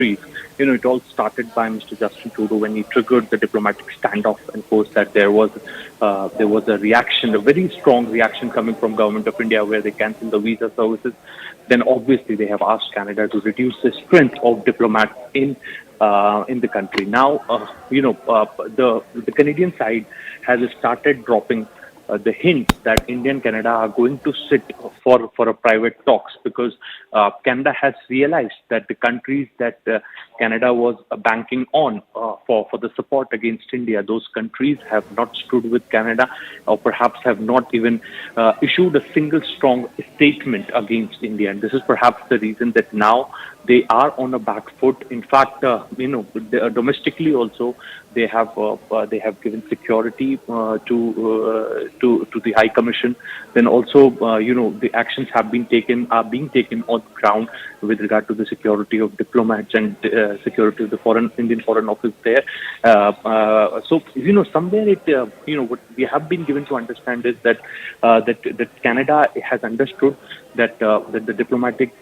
It all started by Mr. Justin Trudeau when he triggered the diplomatic standoff and forced that there was a reaction, a very strong reaction coming from Government of India where they cancelled the visa services. Then obviously they have asked Canada to reduce the strength of diplomats in the country. Now, the Canadian side has started dropping the hint that India and Canada are going to sit for a private talks because Canada has realized that the countries that Canada was banking on for the support against India, those countries have not stood with Canada or perhaps have not even issued a single strong statement against India. And this is perhaps the reason that now they are on a back foot. In fact, domestically also, they have given security to the High Commission. Then also, the actions are being taken on the ground with regard to the security of diplomats and security of the Indian Foreign Office there. So somewhere what we have been given to understand is that Canada has understood that the diplomatic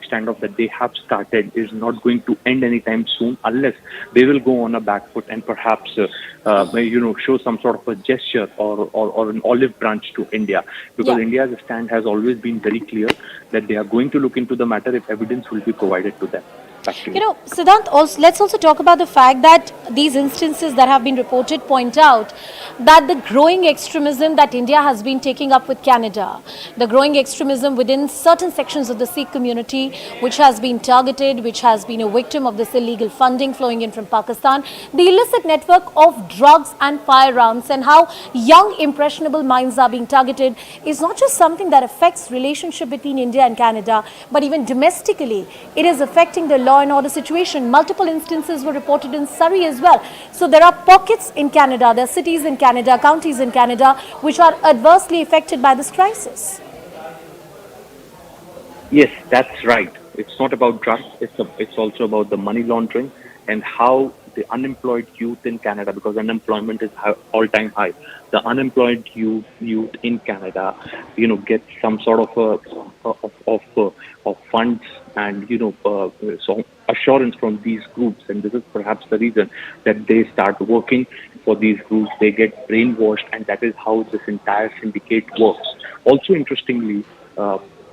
standoff that they have started is not going to end anytime soon unless they will go on a back foot and perhaps show some sort of a gesture or an olive branch to India, because India's stand has always been very clear that they are going to look into the matter if evidence will be provided to them. Siddhant, let's also talk about the fact that these instances that have been reported point out that the growing extremism that India has been taking up with Canada, the growing extremism within certain sections of the Sikh community, which has been targeted, which has been a victim of this illegal funding flowing in from Pakistan, the illicit network of drugs and firearms, and how young impressionable minds are being targeted is not just something that affects relationship between India and Canada, but even domestically, it is affecting the law and order situation. Multiple instances were reported in Surrey as well. So there are pockets in Canada, there are cities in Canada, counties in Canada, which are adversely affected by this crisis. Yes, that's right. It's not about drugs. It's also about the money laundering and how the unemployed youth in Canada, because unemployment is all-time high. The unemployed youth in Canada, get some sort of funds and so assurance from these groups, and this is perhaps the reason that they start working for these groups. They get brainwashed, and that is how this entire syndicate works. Also, interestingly,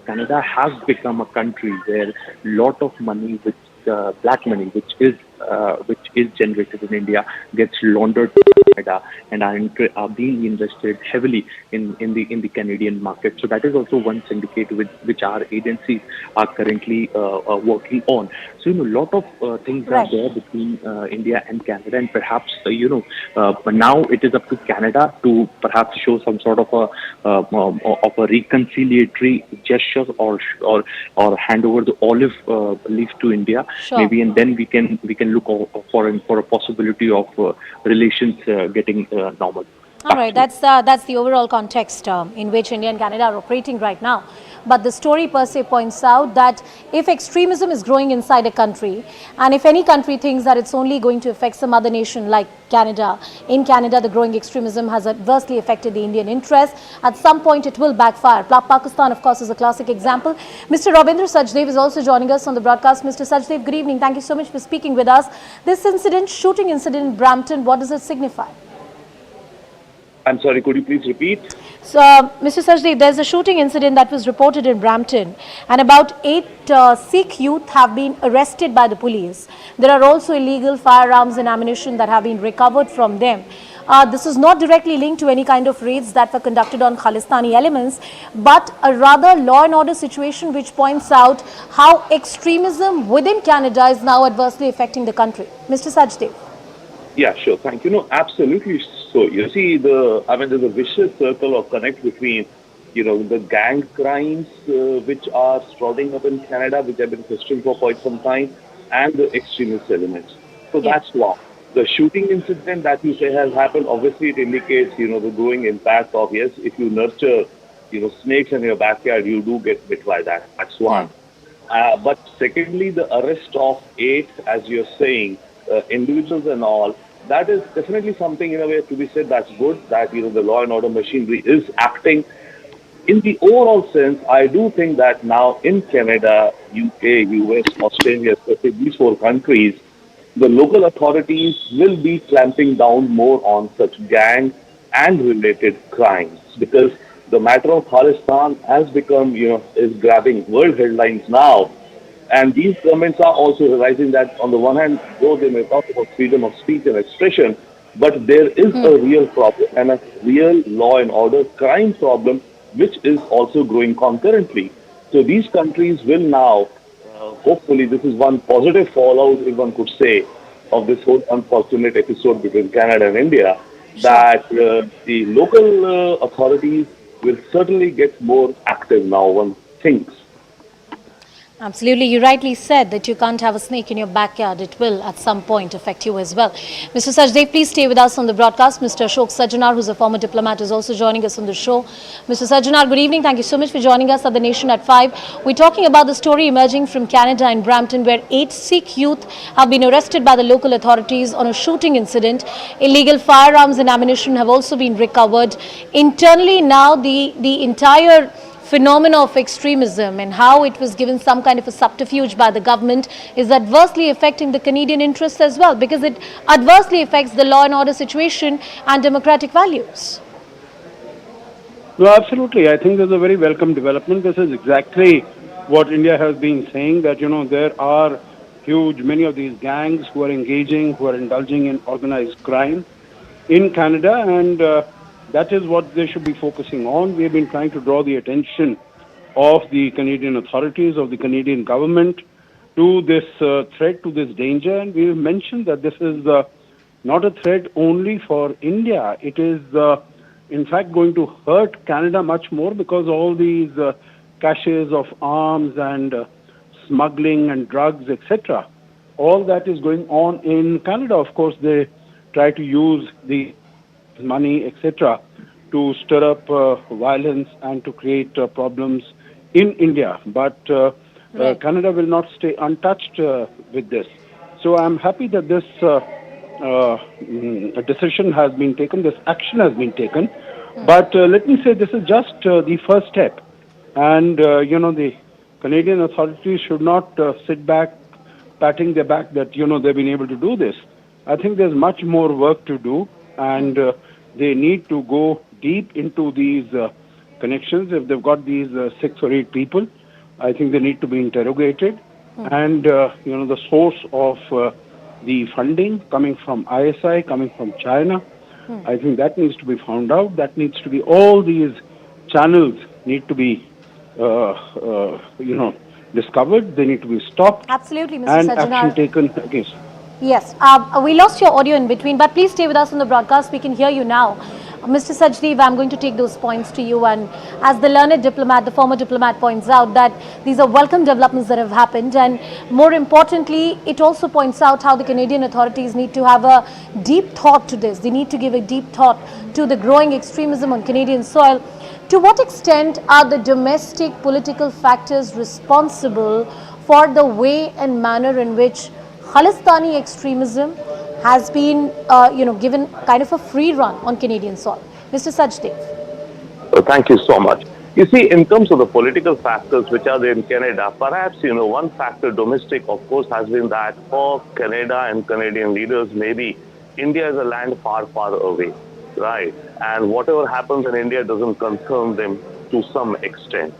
Canada has become a country where a lot of money, which black money, which is generated in India, gets laundered to Canada and are being invested heavily in the Canadian market. So that is also one syndicate which our agencies are currently working on. So a lot of things are there between India and Canada, and perhaps but now it is up to Canada to perhaps show some sort of a reconciliatory gesture or hand over the olive leaf to India, maybe, and then we can look for a possibility of relations getting normal. All right, that's the overall context in which India and Canada are operating right now. But the story per se points out that if extremism is growing inside a country, and if any country thinks that it's only going to affect some other nation like Canada, in Canada the growing extremism has adversely affected the Indian interest. At some point it will backfire. Pakistan, of course, is a classic example. Mr. Rabindra Sachdev is also joining us on the broadcast. Mr. Sachdev, good evening. Thank you so much for speaking with us. This shooting incident in Brampton, what does it signify? I'm sorry, could you please repeat? So, Mr. Sachdev, there's a shooting incident that was reported in Brampton, and about 8 Sikh youth have been arrested by the police. There are also illegal firearms and ammunition that have been recovered from them. This is not directly linked to any kind of raids that were conducted on Khalistani elements, but a rather law and order situation which points out how extremism within Canada is now adversely affecting the country. Mr. Sachdev. Yeah, sure. Thank you. No, absolutely. So you see, there's a vicious circle of connect between, the gang crimes which are sprouting up in Canada, which have been festering for quite some time, and the extremist elements. So that's one. The shooting incident that you say has happened, obviously it indicates, the growing impact of, yes, if you nurture, snakes in your backyard, you do get bit by that. That's one. But secondly, the arrest of 8, as you're saying, individuals and all, that is definitely something in a way to be said that's good, that the law and order machinery is acting in the overall sense, I do think that now in Canada, UK, US, Australia, especially these four countries, the local authorities will be clamping down more on such gang and related crimes because the matter of Khalistan has become, is grabbing world headlines now. And these governments are also realizing that on the one hand, though they may talk about freedom of speech and expression, but there is a real problem and a real law and order crime problem, which is also growing concurrently. So these countries will now, hopefully, this is one positive fallout, if one could say, of this whole unfortunate episode between Canada and India, Sure. that the local authorities will certainly get more active now, one thinks. Absolutely. You rightly said that you can't have a snake in your backyard. It will at some point affect you as well. Mr. Sajdev, please stay with us on the broadcast. Mr. Ashok Sajjanar, who's a former diplomat, is also joining us on the show. Mr. Sajjanar, good evening. Thank you so much for joining us at The Nation at 5. We're talking about the story emerging from Canada and Brampton, where 8 Sikh youth have been arrested by the local authorities on a shooting incident. Illegal firearms and ammunition have also been recovered. Internally now, the entire phenomena of extremism and how it was given some kind of a subterfuge by the government is adversely affecting the Canadian interests as well, because it adversely affects the law and order situation and democratic values. No, absolutely. I think there's a very welcome development. This is exactly what India has been saying, that, there are many of these gangs who are indulging in organized crime in Canada, and that is what they should be focusing on. We have been trying to draw the attention of the Canadian authorities, of the Canadian government, to this threat, to this danger, and we have mentioned that this is not a threat only for India. It is, in fact, going to hurt Canada much more, because all these caches of arms and smuggling and drugs, etc., all that is going on in Canada. Of course, they try to use the money, etc., to stir up violence and to create problems in India. But Right. Canada will not stay untouched with this. So I'm happy that this decision has been taken, this action has been taken. But let me say, this is just the first step. And, the Canadian authorities should not sit back, patting their back that, they've been able to do this. I think there's much more work to do, and they need to go deep into these connections. If they've got these 6 or 8 people, I think they need to be interrogated. And, the source of the funding coming from ISI, coming from China, I think that needs to be found out. That needs to be, all these channels need to be, discovered. They need to be stopped. Absolutely, Mr. And Sajjanar. action taken against. Yes, we lost your audio in between, but please stay with us on the broadcast. We can hear you now. Mr. Sajdev, I'm going to take those points to you, and as the learned diplomat, the former diplomat points out that these are welcome developments that have happened, and more importantly, it also points out how the Canadian authorities need to have a deep thought to this. They need to give a deep thought to the growing extremism on Canadian soil. To what extent are the domestic political factors responsible for the way and manner in which Khalistani extremism has been, given kind of a free run on Canadian soil? Mr. Sajdev. Thank you so much. You see, in terms of the political factors which are there in Canada, perhaps, one factor domestic, of course, has been that for Canada and Canadian leaders, maybe India is a land far, far away, right? And whatever happens in India doesn't concern them to some extent.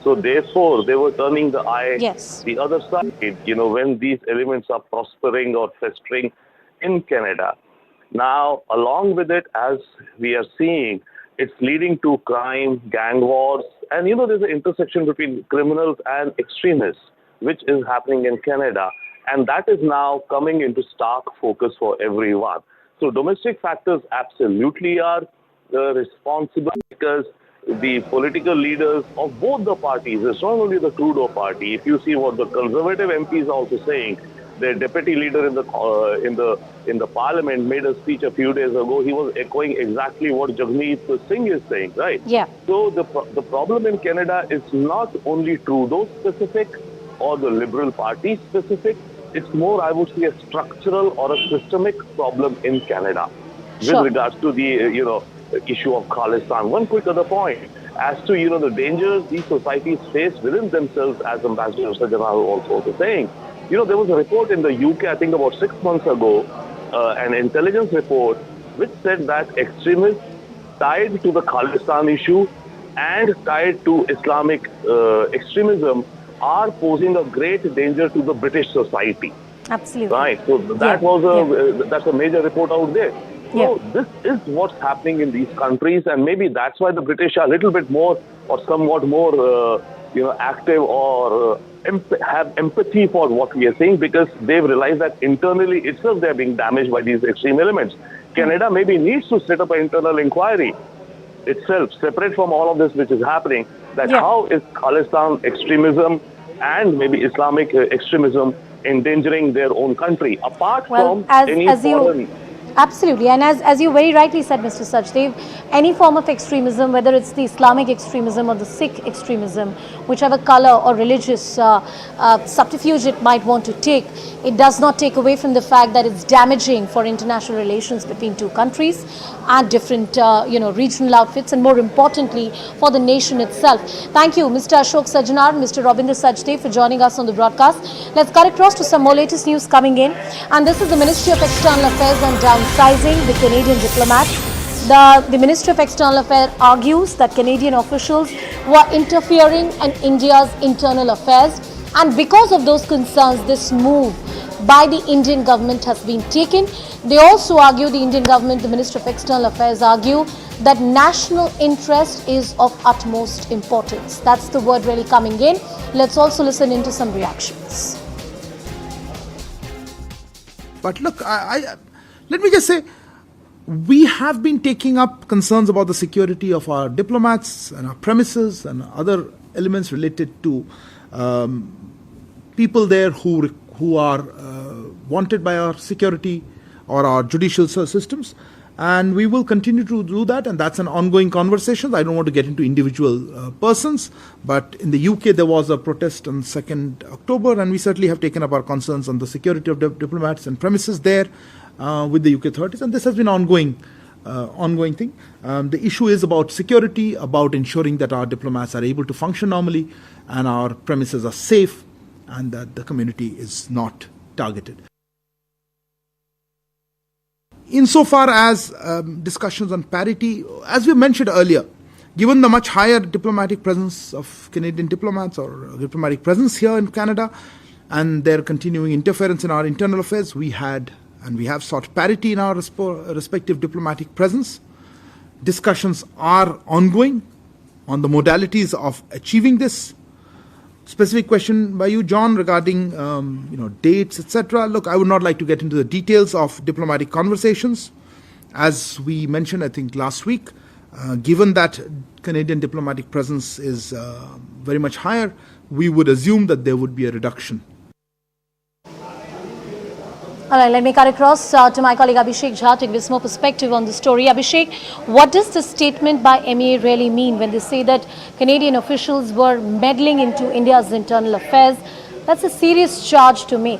So therefore, they were turning the eye the other side, when these elements are prospering or festering in Canada. Now, along with it, as we are seeing, it's leading to crime, gang wars, and there's an intersection between criminals and extremists, which is happening in Canada. And that is now coming into stark focus for everyone. So domestic factors absolutely are responsible, because the political leaders of both the parties, it's not only the Trudeau party. If you see what the Conservative MP is also saying, their deputy leader in the parliament made a speech a few days ago. He was echoing exactly what Jagmeet Singh is saying, right? Yeah. So the problem in Canada is not only Trudeau specific or the Liberal Party specific. It's more, I would say, a structural or a systemic problem in Canada with regards to the issue of Khalistan. One quick other point, as to, the dangers these societies face within themselves, as Ambassador Satyendar also saying. There was a report in the UK, I think about 6 months ago, an intelligence report, which said that extremists tied to the Khalistan issue and tied to Islamic extremism are posing a great danger to the British society. Absolutely. Right. So that's a major report out there. So this is what's happening in these countries, and maybe that's why the British are a little bit more or somewhat more, active or have empathy for what we are saying, because they've realized that internally itself they're being damaged by these extreme elements. Canada maybe needs to set up an internal inquiry itself, separate from all of this which is happening, that how is Khalistan extremism and maybe Islamic extremism endangering their own country, apart from any foreign... Absolutely, and as you very rightly said, Mr. Sachdev, any form of extremism, whether it's the Islamic extremism or the Sikh extremism, whichever color or religious subterfuge it might want to take, it does not take away from the fact that it's damaging for international relations between two countries and different regional outfits, and more importantly for the nation itself. Thank you, Mr. Ashok Sajjanar, Mr. Rabinder Sachdev, for joining us on the broadcast. Let's cut across to some more latest news coming in, and this is the Ministry of External Affairs on downsizing the Canadian diplomats. The Ministry of External Affairs argues that Canadian officials were interfering in India's internal affairs, and because of those concerns, this move by the Indian government has been taken. They also argue, the Indian government, the Ministry of External Affairs argue that national interest is of utmost importance. That's the word really coming in. Let's also listen into some reactions. But look, let me just say, we have been taking up concerns about the security of our diplomats and our premises and other elements related to people there who are wanted by our security or our judicial systems. And we will continue to do that, and that's an ongoing conversation. I don't want to get into individual persons, but in the UK there was a protest on 2nd October, and we certainly have taken up our concerns on the security of diplomats and premises there with the UK authorities, and this has been ongoing thing. The issue is about security, about ensuring that our diplomats are able to function normally and our premises are safe and that the community is not targeted. Insofar as discussions on parity, as we mentioned earlier, given the much higher diplomatic presence of Canadian diplomats or diplomatic presence here in Canada and their continuing interference in our internal affairs, we have sought parity in our respective diplomatic presence. Discussions are ongoing on the modalities of achieving this. Specific question by you, John, regarding dates, etc. Look, I would not like to get into the details of diplomatic conversations. As we mentioned, I think last week, given that Canadian diplomatic presence is very much higher, we would assume that there would be a reduction. All right, let me cut across to my colleague Abhishek Jha to give us more perspective on the story. Abhishek, what does the statement by MEA really mean when they say that Canadian officials were meddling into India's internal affairs? That's a serious charge to make.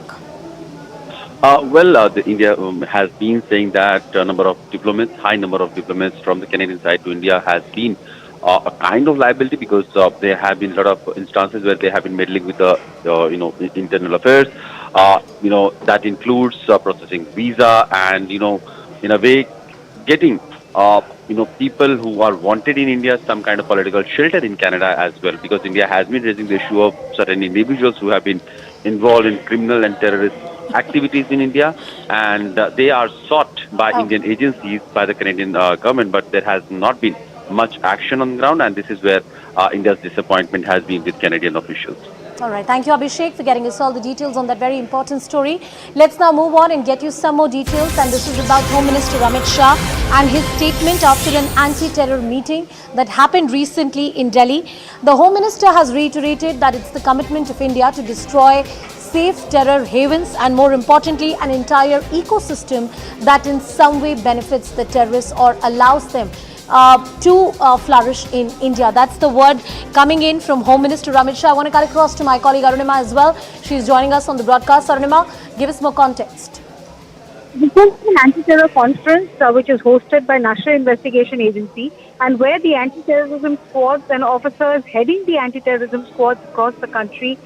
India has been saying that high number of diplomats from the Canadian side to India has been a kind of liability, because there have been a lot of instances where they have been meddling with the internal affairs. That includes processing visa and in a way getting people who are wanted in India some kind of political shelter in Canada as well, because India has been raising the issue of certain individuals who have been involved in criminal and terrorist activities in India, and they are sought by Indian agencies, by the Canadian government, but there has not been much action on the ground, and this is where India's disappointment has been with Canadian officials. All right, thank you, Abhishek, for getting us all the details on that very important story. Let's now move on and get you some more details, and this is about Home Minister Amit Shah and his statement after an anti-terror meeting that happened recently in Delhi. The Home Minister has reiterated that it's the commitment of India to destroy safe terror havens and, more importantly, an entire ecosystem that in some way benefits the terrorists or allows them to flourish in India. That's the word coming in from Home Minister Amit Shah. I want to cut across to my colleague Arunima as well. She's joining us on the broadcast. Arunima, give us more context. This is an anti-terror conference which is hosted by National Investigation Agency, and where the anti-terrorism squads and officers heading the anti-terrorism squads across the country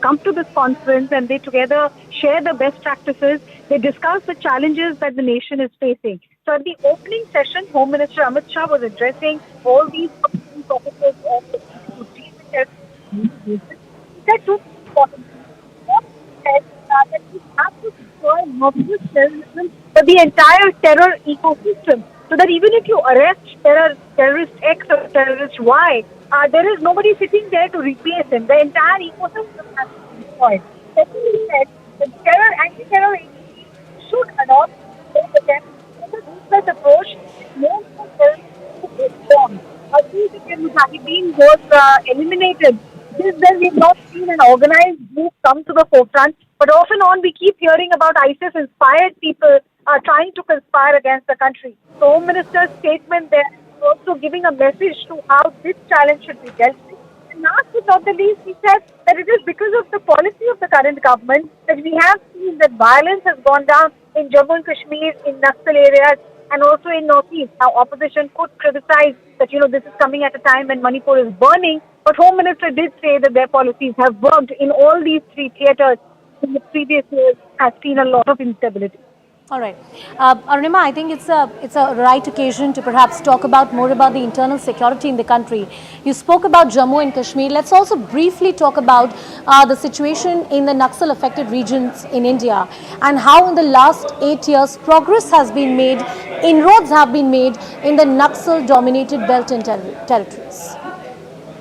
come to this conference, and they together share the best practices. They discuss the challenges that the nation is facing. So at the opening session, Home Minister Amit Shah was addressing all these officers of the he said two important things. One said that we have to destroy not just terrorism, but the entire terror ecosystem. So that even if you arrest terrorist X or terrorist Y, there is nobody sitting there to replace him. The entire ecosystem has to be destroyed. Secondly, he said that anti-terror agencies should adopt a ruthless approach. Most of terrorists is strong. Mujahideen was eliminated. Since then, we've not seen an organized group come to the forefront. But off and on, we keep hearing about ISIS-inspired people trying to conspire against the country. The Home Minister's statement there is also giving a message to how this challenge should be dealt with. And last but not the least, he said that it is because of the policy of the current government that we have seen that violence has gone down in Jammu and Kashmir, in Naxal areas, and also in Northeast. Now, opposition could criticize that, this is coming at a time when Manipur is burning, but Home Minister did say that their policies have worked in all these three theatres in the previous years, has seen a lot of instability. All right. Arunima, I think it's a right occasion to perhaps talk more about the internal security in the country. You spoke about Jammu and Kashmir. Let's also briefly talk about the situation in the Naxal affected regions in India and how in the last 8 years progress has been made, inroads have been made in the Naxal dominated belt and territories.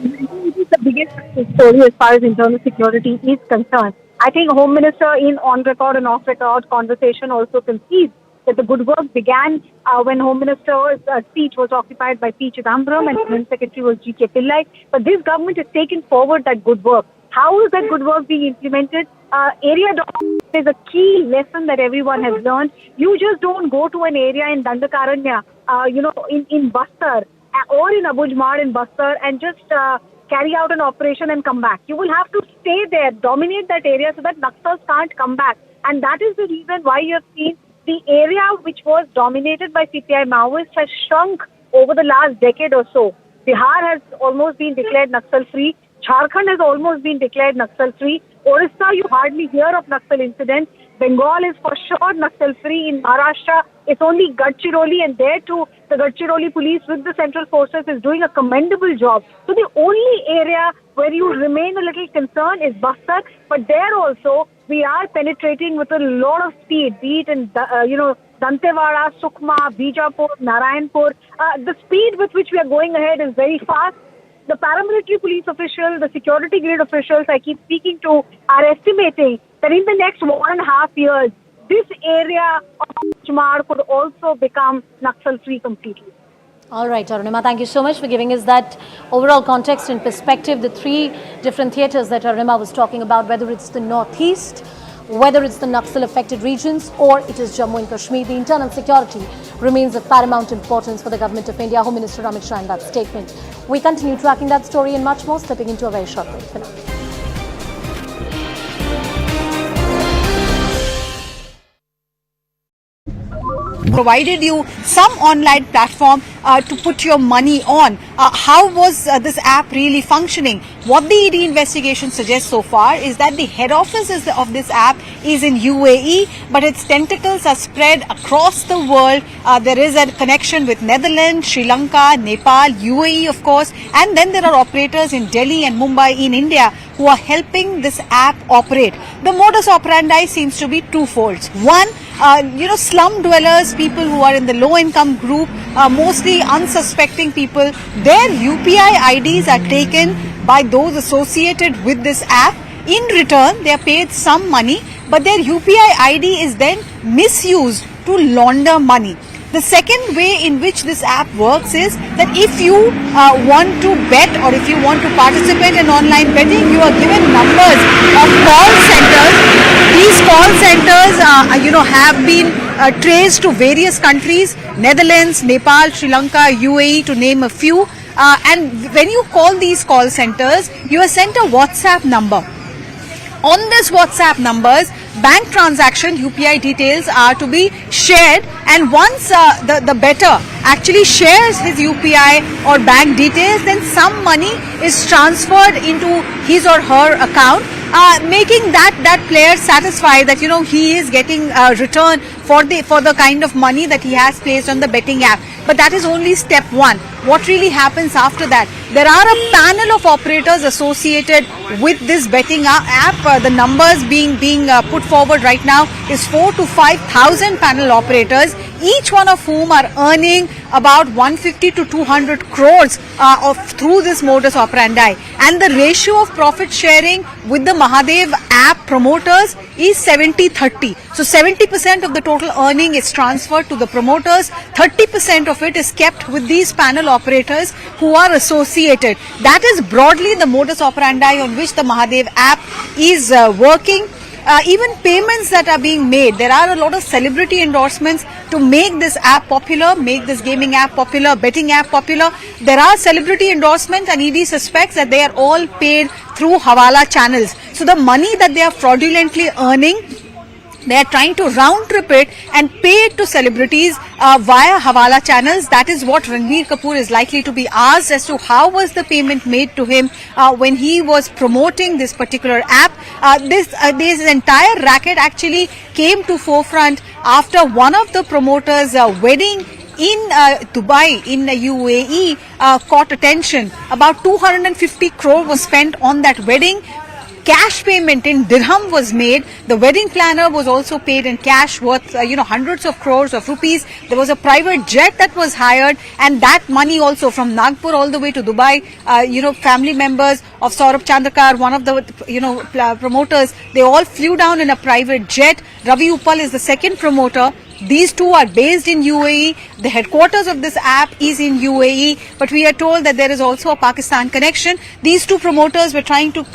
It is the biggest story as far as internal security is concerned. I think Home Minister in on-record and off-record conversation also concedes that the good work began when Home Minister's seat was occupied by P. Chidambaram and Home Secretary was G.K. Pillai. But this government has taken forward that good work. How is that good work being implemented? Area dominance is a key lesson that everyone has learned. You just don't go to an area in Dandakaranya, in Bastar or in Abujmar in Bastar and just carry out an operation and come back. You will have to stay there, dominate that area so that Naxals can't come back. And that is the reason why you have seen the area which was dominated by CPI Maoists has shrunk over the last decade or so. Bihar has almost been declared Naxal free. Jharkhand has almost been declared Naxal free. Orissa, you hardly hear of Naxal incidents. Bengal is for sure Naxal free. In Maharashtra, it's only Gadchiroli, and there too, the Gadchiroli police with the central forces is doing a commendable job. So the only area where you remain a little concerned is Bastar, but there also we are penetrating with a lot of speed, be it in, Dantewada, Sukma, Bijapur, Narayanpur. The speed with which we are going ahead is very fast. The paramilitary police officials, the security grid officials I keep speaking to are estimating that in the next 1.5 years, this area of Chamar could also become Naxal-free completely. All right, Arunima, thank you so much for giving us that overall context and perspective, the three different theatres that Arunima was talking about, whether it's the Northeast, whether it's the Naxal-affected regions, or it is Jammu and Kashmir. The internal security remains of paramount importance for the Government of India. Home Minister Amit Shah in that statement. We continue tracking that story and much more, stepping into a very short break for now. Provided you some online platform to put your money on. How was this app really functioning? What the ED investigation suggests so far is that the head office of this app is in UAE, but its tentacles are spread across the world. There is a connection with Netherlands, Sri Lanka, Nepal, UAE of course, and then there are operators in Delhi and Mumbai in India who are helping this app operate. The modus operandi seems to be twofold. One, slum dwellers, people who are in the low income group, mostly unsuspecting people, their UPI IDs are taken by those associated with this app. In return, they are paid some money, but their UPI ID is then misused to launder money. The second way in which this app works is that if you want to bet or if you want to participate in online betting, you are given numbers of call centers. These call centers, have been traced to various countries, Netherlands, Nepal, Sri Lanka, UAE, to name a few. And when you call these call centers, you are sent a WhatsApp number. On this WhatsApp numbers, bank transaction UPI details are to be shared, and once the bettor actually shares his UPI or bank details, then some money is transferred into his or her account, making that player satisfied that he is getting a return for the kind of money that he has placed on the betting app. But that is only step one. What really happens after that? There are a panel of operators associated with this betting app. The numbers being put forward right now is 4,000 to 5,000 panel operators, each one of whom are earning about 150 to 200 crores through this modus operandi. And the ratio of profit sharing with the Mahadev app promoters is 70-30. So 70% of the total earning is transferred to the promoters, 30% of it is kept with these panel operators who are associated. That is broadly the modus operandi on which the Mahadev app is working. Even payments that are being made, there are a lot of celebrity endorsements to make this app popular, make this gaming app popular, betting app popular. There are celebrity endorsements, and ED suspects that they are all paid through Hawala channels. So the money that they are fraudulently earning, they are trying to round trip it and pay it to celebrities via Hawala channels. That is what Ranbir Kapoor is likely to be asked as to how was the payment made to him when he was promoting this particular app. This entire racket actually came to forefront after one of the promoters' wedding in Dubai, in the UAE, caught attention. About 250 crore was spent on that wedding. Cash payment in dirham was made. The wedding planner was also paid in cash worth, hundreds of crores of rupees. There was a private jet that was hired, and that money also from Nagpur all the way to Dubai. Family members of Saurabh Chandrakar, one of the promoters, they all flew down in a private jet. Ravi Uppal is the second promoter. These two are based in UAE. The headquarters of this app is in UAE, but we are told that there is also a Pakistan connection. These two promoters were trying to,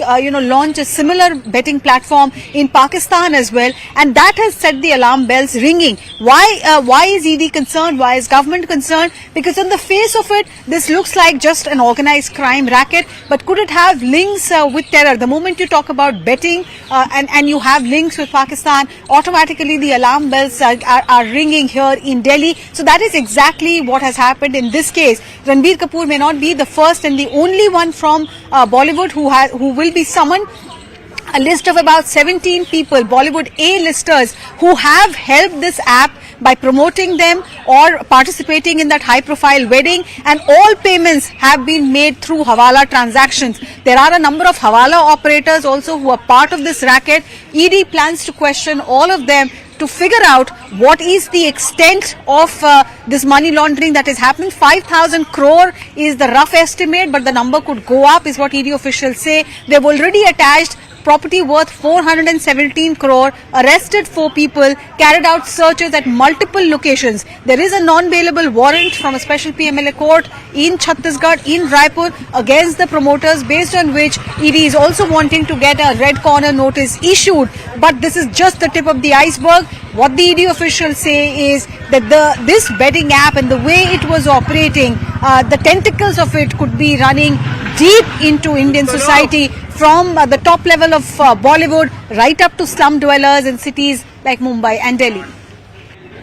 launch a similar betting platform in Pakistan as well, and that has set the alarm bells ringing. Why is ED concerned? Why is government concerned? Because on the face of it, this looks like just an organized crime racket, but could it have links with terror? The moment you talk about betting and you have links with Pakistan, automatically the alarm bells are ringing here in Delhi. So that is exactly what has happened in this case. Ranbir Kapoor may not be the first and the only one from Bollywood who will be summoned. A list of about 17 people, Bollywood A-listers, who have helped this app by promoting them or participating in that high-profile wedding, and all payments have been made through Hawala transactions. There are a number of Hawala operators also who are part of this racket. ED plans to question all of them to figure out what is the extent of this money laundering that is happening. 5,000 crore is the rough estimate, but the number could go up, is what ED officials say. They've already attached property worth 417 crore, arrested 4 people, carried out searches at multiple locations. There is a non-bailable warrant from a special PMLA court in Chhattisgarh, in Raipur, against the promoters, based on which ED is also wanting to get a red corner notice issued. But this is just the tip of the iceberg. What the ED officials say is that this betting app and the way it was operating, the tentacles of it could be running deep into Indian society, from the top level of Bollywood right up to slum dwellers in cities like Mumbai and Delhi.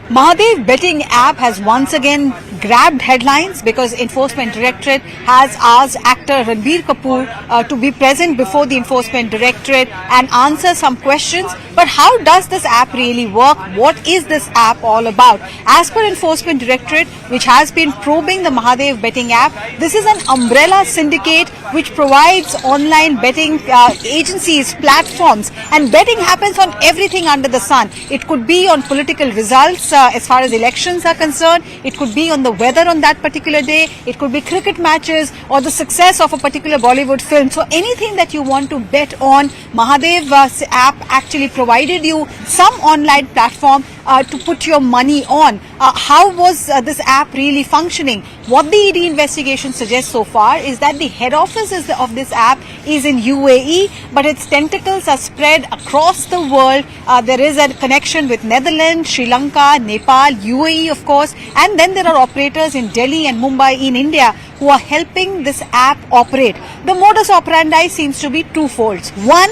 Mahadev betting app has once again grabbed headlines because Enforcement Directorate has asked actor Ranbir Kapoor to be present before the Enforcement Directorate and answer some questions. But how does this app really work? What is this app all about? As per Enforcement Directorate, which has been probing the Mahadev betting app, this is an umbrella syndicate which provides online betting agencies, platforms, and betting happens on everything under the sun. It could be on political results as far as elections are concerned. It could be on the weather on that particular day. It could be cricket matches or the success of a particular Bollywood film. So anything that you want to bet on, Mahadev app actually provided you some online platform to put your money on. How was this app really functioning? What the ED investigation suggests so far is that the head office of this app is in UAE, but its tentacles are spread across the world. There is a connection with Netherlands, Sri Lanka, Nepal, UAE of course, and then there are operators operators in Delhi and Mumbai in India who are helping this app operate. The modus operandi seems to be twofold. One,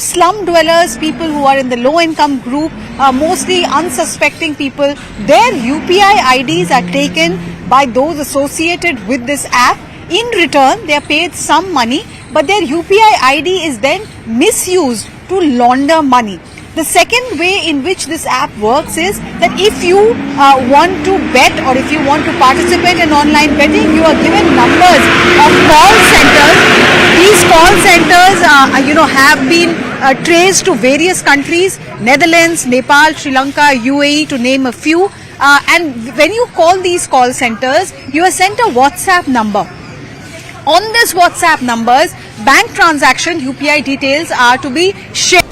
slum dwellers, people who are in the low income group, mostly unsuspecting people, their UPI IDs are taken by those associated with this app. In return, they are paid some money, but their UPI ID is then misused to launder money. The second way in which this app works is that if you want to bet or if you want to participate in online betting, you are given numbers of call centers. These call centers, have been traced to various countries, Netherlands, Nepal, Sri Lanka, UAE, to name a few. And when you call these call centers, you are sent a WhatsApp number. On this WhatsApp numbers, bank transaction UPI details are to be shared.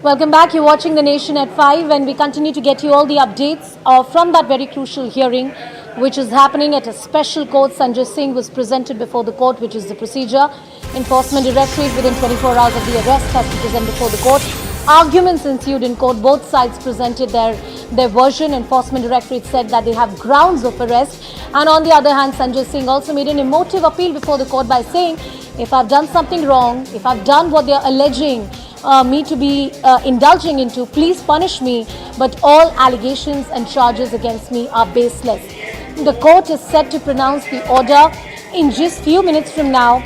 Welcome back. You're watching The Nation at 5 and we continue to get you all the updates from that very crucial hearing which is happening at a special court. Sanjay Singh was presented before the court, which is the procedure. Enforcement Directorate within 24 hours of the arrest has to present before the court. Arguments ensued in court. Both sides presented their version. Enforcement Directorate said that they have grounds of arrest. And on the other hand, Sanjay Singh also made an emotive appeal before the court by saying, if I've done something wrong, if I've done what they're alleging me to be indulging into, please punish me, but all allegations and charges against me are baseless. The court is set to pronounce the order in just few minutes from now.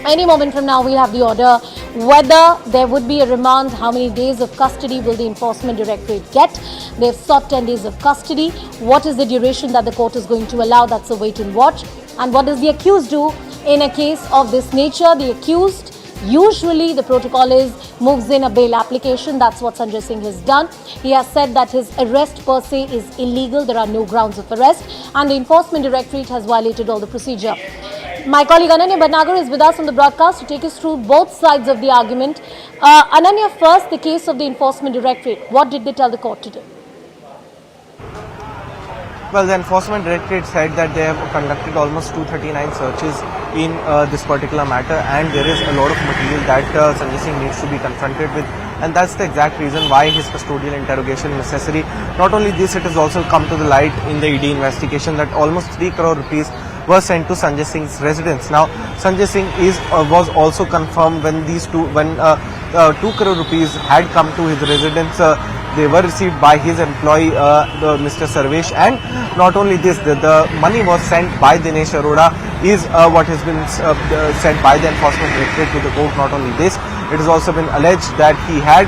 Any moment from now, we'll have the order. Whether there would be a remand, how many days of custody will the Enforcement Directorate get? They've sought 10 days of custody. What is the duration that the court is going to allow? That's a wait and watch. And what does the accused do in a case of this nature? The accused, usually the protocol is moves in a bail application. That's what Sanjay Singh has done. He has said that his arrest per se is illegal. There are no grounds of arrest. And the Enforcement Directorate has violated all the procedure. My colleague Ananya Bhatnagar is with us on the broadcast to take us through both sides of the argument. Ananya, first, the case of the Enforcement Directorate. What did they tell the court today? Well, the Enforcement Directorate said that they have conducted almost 239 searches in this particular matter, and there is a lot of material that Sanjay Singh needs to be confronted with, and that's the exact reason why his custodial interrogation is necessary. Not only this, it has also come to the light in the ED investigation that almost 3 crore rupees were sent to Sanjay Singh's residence. Now, Sanjay Singh was also confirmed when 2 crore rupees had come to his residence. They were received by his employee, Mr. Sarvesh, and not only this, the money was sent by Dinesh Arora is what has been sent by the Enforcement Directorate to the court. Not only this, it has also been alleged that he had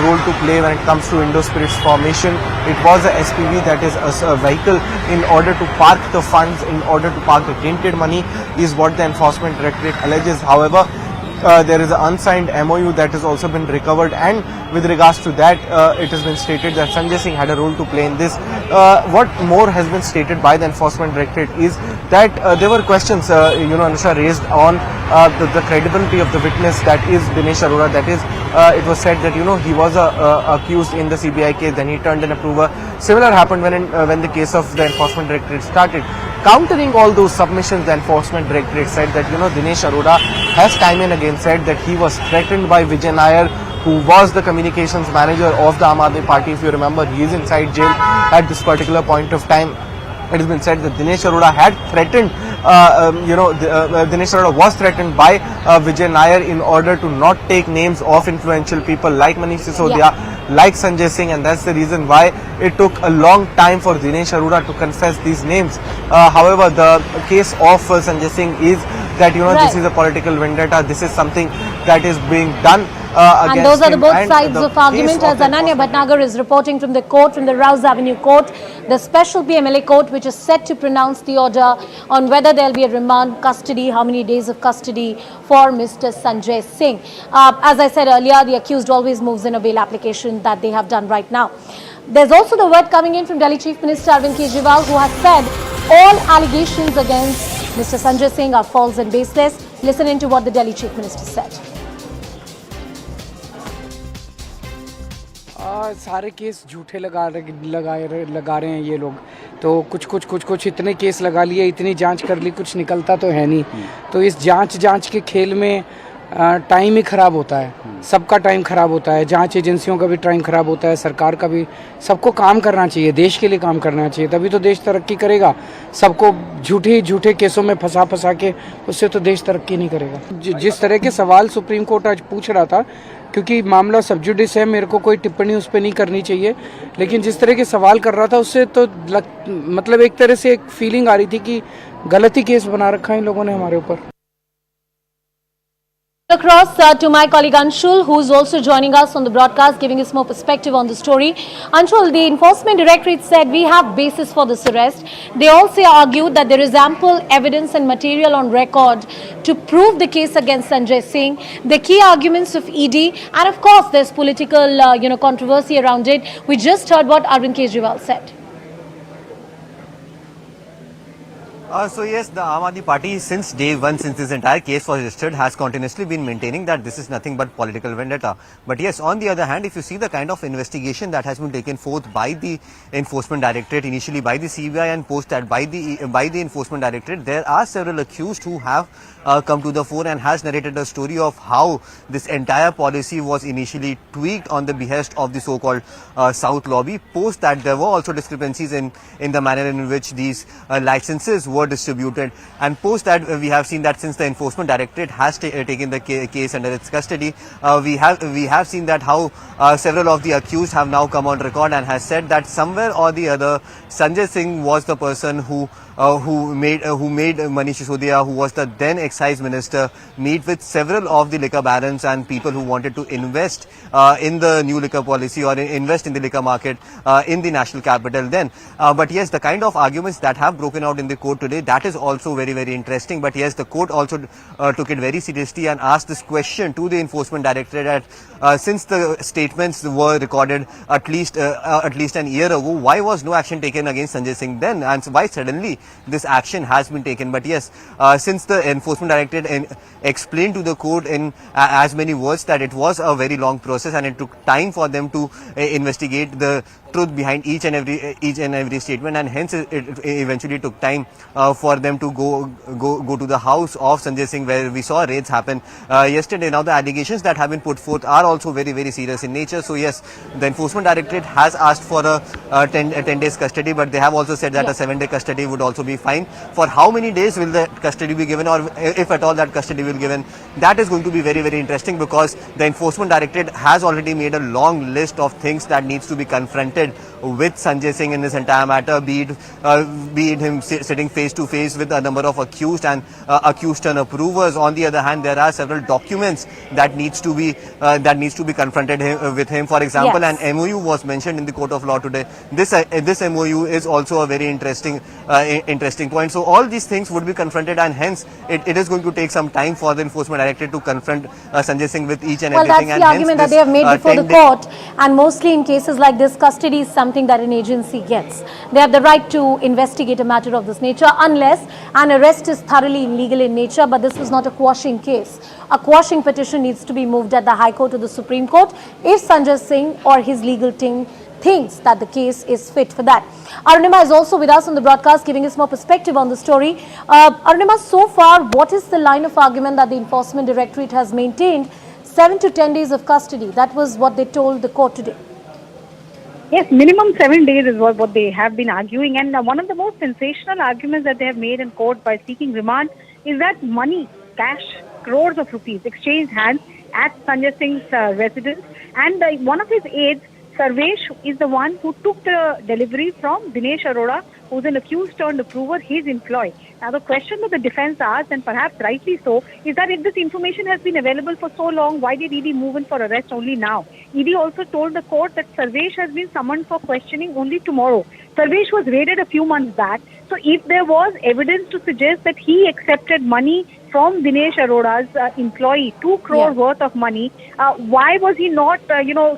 role to play when it comes to Indo-Spirit's formation. It was a SPV, that is a vehicle in order to park the funds, in order to park the tainted money, is what the Enforcement Directorate alleges. However, there is an unsigned MOU that has also been recovered, and with regards to that, it has been stated that Sanjay Singh had a role to play in this. What more has been stated by the Enforcement Directorate is that there were questions, Anusha, raised on the credibility of the witness, that is Dinesh Arora. That is, it was said that he was accused in the CBI case, then he turned an approver. Similar happened when the case of the Enforcement Directorate started. Countering all those submissions, the Enforcement Directorate said that Dinesh Arora has time and again said that he was threatened by Vijay Nair, who was the communications manager of the Aam Aadmi Party. If you remember, he is inside jail at this particular point of time. It has been said that Dinesh Arora had threatened, Dinesh Arora was threatened by Vijay Nair in order to not take names of influential people like Manish Sisodia, like Sanjay Singh, and that's the reason why it took a long time for Dinesh Arora to confess these names. However, the case of Sanjay Singh is that this is a political vendetta. This is something that is being done and those are the both sides of argument, as Ananya Bhatnagar is reporting from the court, from the Rouse Avenue court, the special PMLA court, which is set to pronounce the order on whether there will be a remand, custody, how many days of custody for Mr. Sanjay Singh. As I said earlier, the accused always moves in a bail application that they have done right now. There's also the word coming in from Delhi Chief Minister Arvind Kejriwal, who has said all allegations against Mr. Sanjay Singh are false and baseless. Listen into what the Delhi Chief Minister said. सारे case झूठे लगा रहे हैं ये लोग, तो कुछ इतने केस लगा लिए, इतनी जांच कर ली, कुछ निकलता तो है नहीं। तो इस जांच के खेल में टाइम ही ख़राब होता है, सबका टाइम ख़राब होता है, जांच एजेंसियों का भी टाइम ख़राब होता है, सरकार का भी। सबको काम करना चाहिए, देश के लिए काम करना चाहिए, तभी तो देश तरक्की करेगा। सबको झूठे केसों में फंसा के उससे तो देश तरक्की नहीं करेगा। जिस तरह के सवाल सुप्रीम कोर्ट आज पूछ रहा था, क्योंकि मामला सब जुडिस है, मेरे को कोई टिप्पणी उस पर नहीं करनी चाहिए, लेकिन जिस तरह के सवाल कर रहा था उससे तो मतलब एक तरह से एक फीलिंग आ रही थी कि गलत ही केस बना रखा है इन लोगों ने हमारे ऊपर। Across to my colleague Anshul, who is also joining us on the broadcast, giving us more perspective on the story. Anshul, the Enforcement Directorate said we have basis for this arrest. They also argued that there is ample evidence and material on record to prove the case against Sanjay Singh. The key arguments of ED, and of course, there's political, controversy around it. We just heard what Arvind Kejriwal said. So yes, the Aam Aadmi Party since day one, since this entire case was registered, has continuously been maintaining that this is nothing but political vendetta. But yes, on the other hand, if you see the kind of investigation that has been taken forth by the Enforcement Directorate, initially by the CBI and post that by the Enforcement Directorate, there are several accused who have come to the fore and has narrated a story of how this entire policy was initially tweaked on the behest of the so-called South lobby. Post that there were also discrepancies in the manner in which these licenses were distributed, and post that we have seen that since the Enforcement Directorate has taken the case under its custody, we have seen that how several of the accused have now come on record and has said that somewhere or the other Sanjay Singh was the person who made Manish Sisodia, who was the then excise minister, meet with several of the liquor barons and people who wanted to invest in the new liquor policy or invest in the liquor market in the national capital then. But yes, the kind of arguments that have broken out in the court today, that is also very, very interesting. But yes, the court also took it very seriously and asked this question to the Enforcement Directorate that since the statements were recorded at least an year ago, why was no action taken against Sanjay Singh then, and why suddenly this action has been taken. But yes, since the Enforcement Directorate explained to the court in as many words that it was a very long process and it took time for them to investigate the truth behind each and every statement, and hence it eventually took time for them to go to the house of Sanjay Singh, where we saw raids happen yesterday. Now the allegations that have been put forth are also very, very serious in nature. So yes, the Enforcement Directorate has asked for a 10 days custody, but they have also said that a 7-day custody would also be fine. For how many days will the custody be given, or if at all that custody will be given, that is going to be very, very interesting, because the Enforcement Directorate has already made a long list of things that needs to be confronted with Sanjay Singh in this entire matter, be it him sitting face to face with a number of accused and accused turn approvers. On the other hand, there are several documents that needs to be confronted with him. For example, yes, an MOU was mentioned in the court of law today. This MOU is also a very interesting point. So all these things would be confronted, and hence it is going to take some time for the Enforcement Directorate to confront Sanjay Singh with each and everything. Well, that's the argument that they have made before the court, and mostly in cases like this, custody is something that an agency gets. They have the right to investigate a matter of this nature unless an arrest is thoroughly illegal in nature, but this was not a quashing case. A quashing petition needs to be moved at the High Court or the Supreme Court if Sanjay Singh or his legal team thinks that the case is fit for that. Arunima is also with us on the broadcast, giving us more perspective on the story. Arunima, so far, what is the line of argument that the Enforcement Directorate has maintained? 7 to 10 days of custody. That was what they told the court today. Yes, minimum 7 days is what they have been arguing. And one of the most sensational arguments that they have made in court by seeking remand is that money, cash, crores of rupees exchanged hands at Sanjay Singh's residence. And one of his aides, Sarvesh, is the one who took the delivery from Dinesh Arora, who's an accused turned approver, his employee. Now, the question that the defense asked, and perhaps rightly so, is that if this information has been available for so long, why did ED move in for arrest only now? ED also told the court that Sarvesh has been summoned for questioning only tomorrow. Sarvesh was raided a few months back. So if there was evidence to suggest that he accepted money from Dinesh Arora's employee, 2 crore worth of money, why was he not,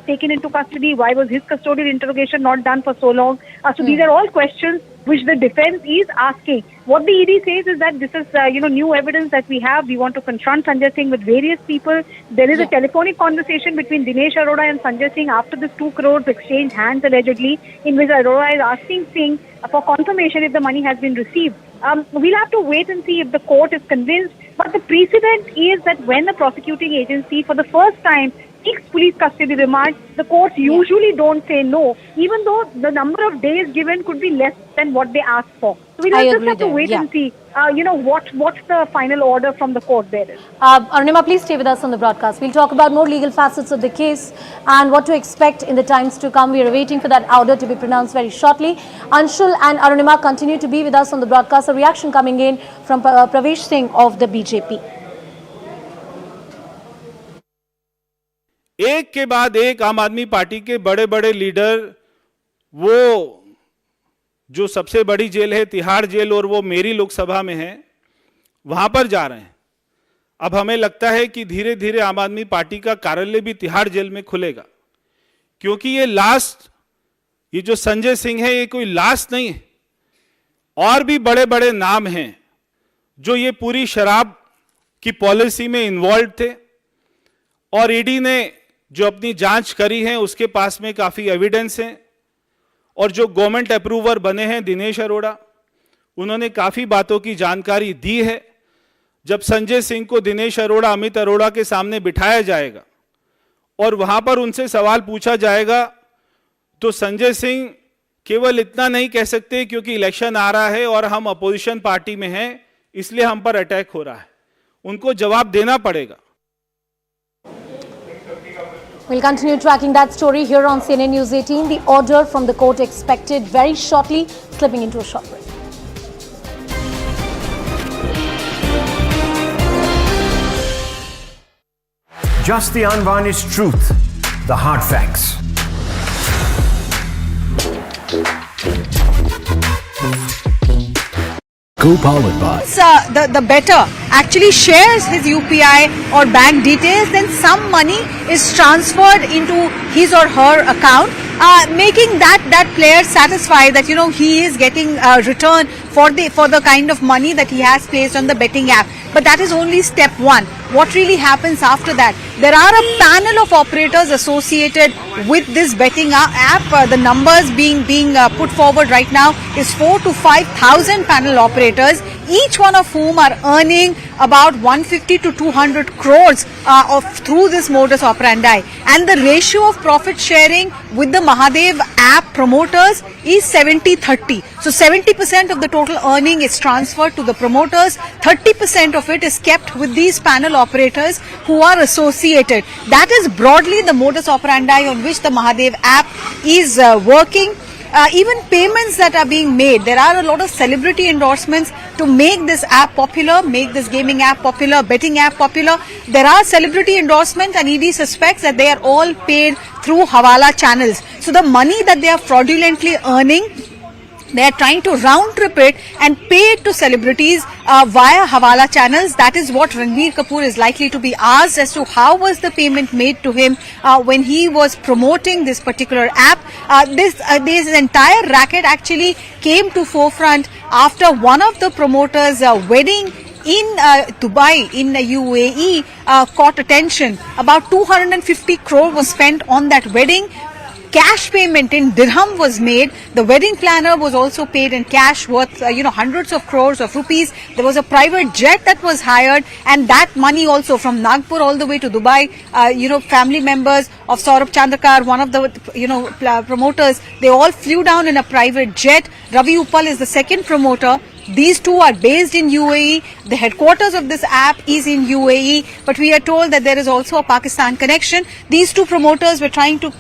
taken into custody? Why was his custodial interrogation not done for so long? So these are all questions which the defense is asking. What the ED says is that this is, new evidence that we have. We want to confront Sanjay Singh with various people. There is a telephonic conversation between Dinesh Arora and Sanjay Singh after this 2 crores exchange hands allegedly, in which Arora is asking Singh for confirmation if the money has been received. We'll have to wait and see if the court is convinced. But the precedent is that when the prosecuting agency for the first time seeks police custody remand, the courts usually don't say no, even though the number of days given could be less than what they ask for. So we'll just have to wait and see, what's the final order from the court there is. Arunima, please stay with us on the broadcast. We'll talk about more legal facets of the case and what to expect in the times to come. We are waiting for that order to be pronounced very shortly. Anshul and Arunima continue to be with us on the broadcast. A reaction coming in from Pravesh Singh of the BJP. एक के बाद एक आम आदमी party के बड़े बड़े leader, वो जो सबसे बड़ी जेल है तिहाड़ जेल और वो मेरी लोकसभा में है, वहां पर जा रहे हैं। अब हमें लगता है कि धीरे धीरे आम आदमी पार्टी का कार्यालय भी तिहाड़ जेल में खुलेगा, क्योंकि ये जो संजय सिंह है ये कोई लास्ट नहीं है। और भी बड़े बड़े नाम हैं जो ये पूरी शराब की पॉलिसी में इन्वॉल्व थे, और ईडी ने जो अपनी जांच करी है उसके पास में काफी एविडेंस है। और जो गवर्नमेंट अप्रूवर बने हैं दिनेश अरोड़ा, उन्होंने काफी बातों की जानकारी दी है। जब संजय सिंह को दिनेश अरोड़ा, अमित अरोड़ा के सामने बिठाया जाएगा और वहां पर उनसे सवाल पूछा जाएगा, तो संजय सिंह केवल इतना नहीं कह सकते क्योंकि इलेक्शन आ रहा है और हम अपोजिशन पार्टी में हैं इसलिए हम पर अटैक हो रहा है। उनको जवाब देना पड़ेगा। We'll continue tracking that story here on CNN News 18. The order from the court expected very shortly, slipping into a short break. Just the unvarnished truth, the hard facts. Co-powered by the better actually shares his UPI or bank details, then some money is transferred into his or her account, making that player satisfied that he is getting a return for the kind of money that he has placed on the betting app. But that is only step one. What really happens after that? There are a panel of operators associated with this betting app. The numbers being put forward right now is 4,000 to 5,000 panel operators, each one of whom are earning about 150 to 200 crores through this modus operandi. And the ratio of profit sharing with the Mahadev app promoters is 70-30. So 70% of the total earning is transferred to the promoters, 30% of it is kept with these panel operators who are associated. That is broadly the modus operandi on which the Mahadev app is working. Even payments that are being made, there are a lot of celebrity endorsements to make this app popular, make this gaming app popular, betting app popular. There are celebrity endorsements, and ED suspects that they are all paid through Hawala channels. So the money that they are fraudulently earning, they are trying to round trip it and pay it to celebrities via Hawala channels. That is what Ranbir Kapoor is likely to be asked as to how was the payment made to him when he was promoting this particular app. This entire racket actually came to forefront after one of the promoters' wedding in Dubai, in UAE, caught attention. About 250 crore was spent on that wedding. Cash payment in dirham was made. The wedding planner was also paid in cash worth, hundreds of crores of rupees. There was a private jet that was hired, and that money also from Nagpur all the way to Dubai. Family members of Saurabh Chandrakar, one of the, promoters, they all flew down in a private jet. Ravi Uppal is the second promoter. These two are based in UAE. The headquarters of this app is in UAE, but we are told that there is also a Pakistan connection. These two promoters were trying to,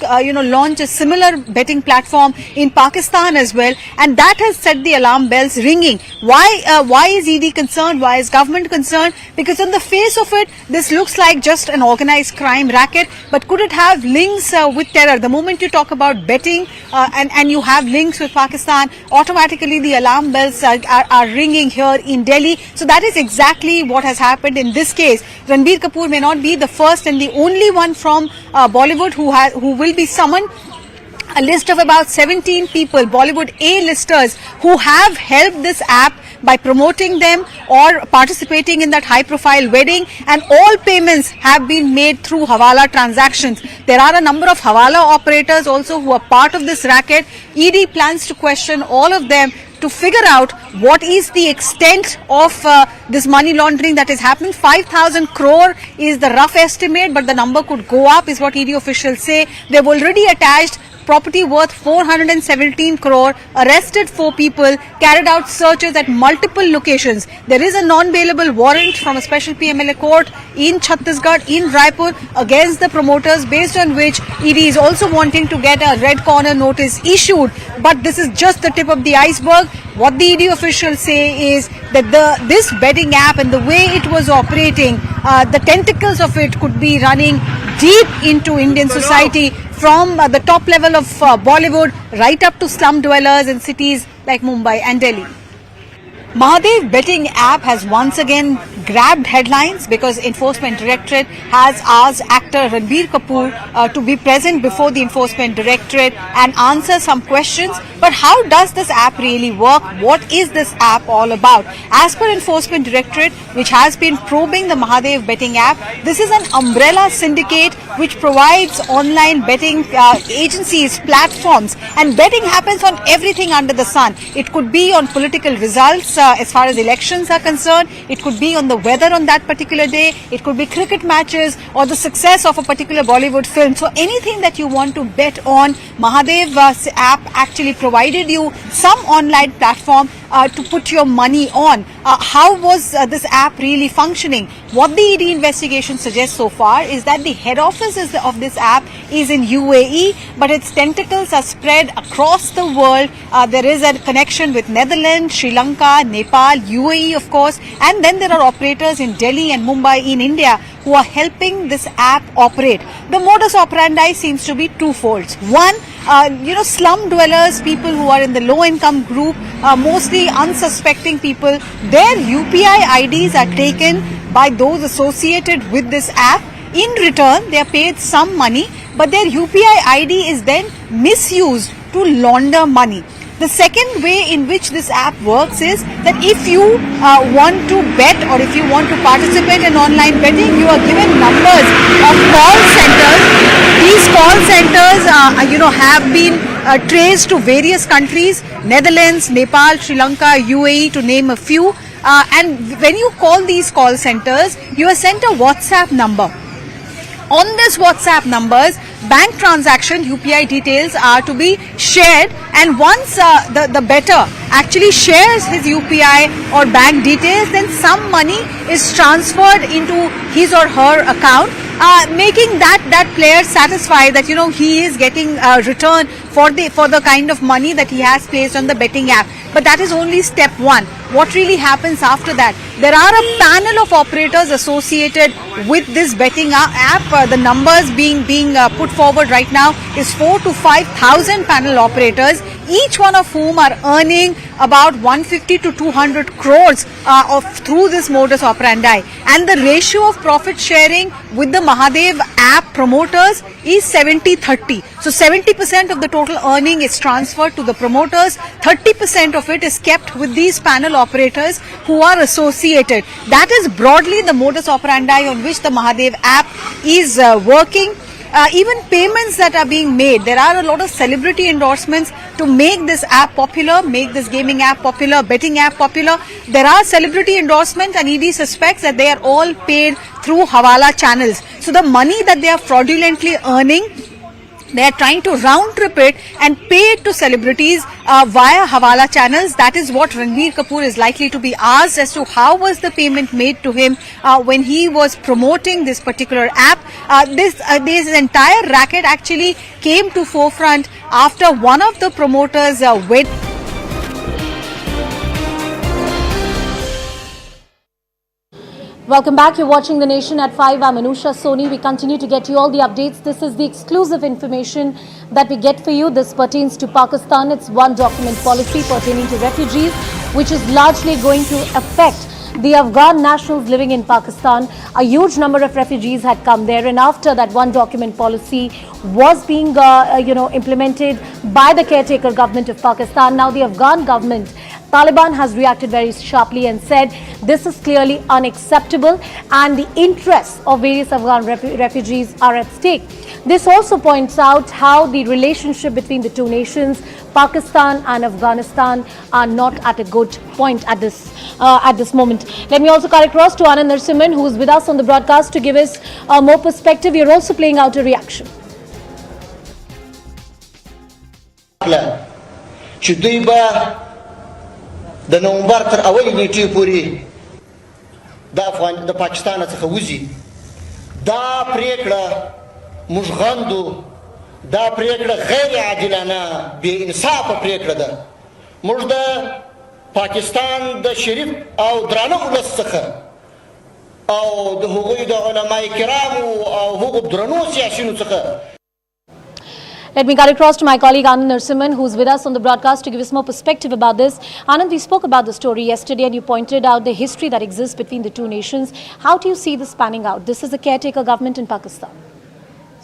launch a similar betting platform in Pakistan as well, and that has set the alarm bells ringing. Why is ED concerned? Why is government concerned? Because on the face of it, this looks like just an organized crime racket, but could it have links with terror? The moment you talk about betting and you have links with Pakistan, automatically the alarm bells are ringing here in Delhi. So that is exactly what has happened in this case. Ranbir Kapoor may not be the first and the only one from Bollywood who will be summoned. A list of about 17 people, Bollywood A-listers, who have helped this app by promoting them or participating in that high-profile wedding, and all payments have been made through Hawala transactions. There are a number of Hawala operators also who are part of this racket. ED plans to question all of them to figure out what is the extent of this money laundering that is happening. 5,000 crore is the rough estimate, but the number could go up, is what ED officials say. They've already attached property worth 417 crore, arrested 4 people, carried out searches at multiple locations. There is a non-bailable warrant from a special PMLA court in Chhattisgarh, in Raipur, against the promoters, based on which ED is also wanting to get a red corner notice issued. But this is just the tip of the iceberg. What the ED officials say is that this betting app and the way it was operating, the tentacles of it could be running deep into Indian society, from the top level of Bollywood right up to slum dwellers in cities like Mumbai and Delhi. Mahadev betting app has once again grabbed headlines because Enforcement Directorate has asked actor Ranbir Kapoor to be present before the Enforcement Directorate and answer some questions. But how does this app really work? What is this app all about? As per Enforcement Directorate, which has been probing the Mahadev betting app, this is an umbrella syndicate which provides online betting agencies, platforms, and betting happens on everything under the sun. It could be on political results as far as elections are concerned. It could be on the weather on that particular day. It could be cricket matches or the success of a particular Bollywood film. So anything that you want to bet on, Mahadev app actually provided you some online platform to put your money on. How was this app really functioning? What the ED investigation suggests so far is that the head office of this app is in UAE, but its tentacles are spread across the world. There is a connection with Netherlands, Sri Lanka, Nepal, UAE of course, and then there are operators in Delhi and Mumbai in India who are helping this app operate. The modus operandi seems to be twofold. One, slum dwellers, people who are in the low income group, mostly unsuspecting people, their UPI IDs are taken by those associated with this app. In return, they are paid some money, but their UPI ID is then misused to launder money. The second way in which this app works is that if you want to bet or if you want to participate in online betting, you are given numbers of call centers. These call centers, have been traced to various countries, Netherlands, Nepal, Sri Lanka, UAE, to name a few. And when you call these call centers, you are sent a WhatsApp number. On this WhatsApp numbers, bank transaction UPI details are to be shared, and once the bettor actually shares his UPI or bank details, then some money is transferred into his or her account, making that player satisfied that he is getting a return for the kind of money that he has placed on the betting app. But that is only step one. What really happens after that? There are a panel of operators associated with this betting app. The numbers being put forward right now is 4,000 to 5,000 panel operators, each one of whom are earning about 150 to 200 crores through this modus operandi. And the ratio of profit sharing with the Mahadev app promoters is 70-30. So 70% of the total earning is transferred to the promoters, 30% of it is kept with these panel operators who are associated. That is broadly the modus operandi on which the Mahadev app is working. Even payments that are being made, there are a lot of celebrity endorsements to make this app popular, make this gaming app popular, betting app popular. There are celebrity endorsements, and ED suspects that they are all paid through Hawala channels. So the money that they are fraudulently earning, they are trying to round trip it and pay it to celebrities via Hawala channels. That is what Ranbir Kapoor is likely to be asked as to how was the payment made to him when he was promoting this particular app. This entire racket actually came to forefront after one of the promoters went. Welcome back. You're watching The Nation at 5. I'm Anusha Soni. We continue to get you all the updates. This is the exclusive information that we get for you. This pertains to Pakistan. It's one document policy pertaining to refugees, which is largely going to affect the Afghan nationals living in Pakistan. A huge number of refugees had come there, and after that one document policy was being implemented by the caretaker government of Pakistan, now the Afghan government, Taliban, has reacted very sharply and said this is clearly unacceptable and the interests of various Afghan refugees are at stake. This also points out how the relationship between the two nations, Pakistan and Afghanistan are not at a good point at this moment. Let me also cut across to Anand Narasimhan, who is with us on the broadcast to give us more perspective. You're also playing out a reaction. د نومبر تر اولې نیټې پورې د پاکستان څخه وځي دا پریکړه موږ غندو دا پریکړه غیر عادلانه بې انصافه پریکړه ده موږ د پاکستان د شریف او درانه ولس څخه او د هغوی د علماء کرامو او هغو درنو سیاسیونو څخه. Let me cut across to my colleague Anand Narasimhan, who is with us on the broadcast to give us more perspective about this. Anand, we spoke about the story yesterday and you pointed out the history that exists between the two nations. How do you see this panning out? This is a caretaker government in Pakistan.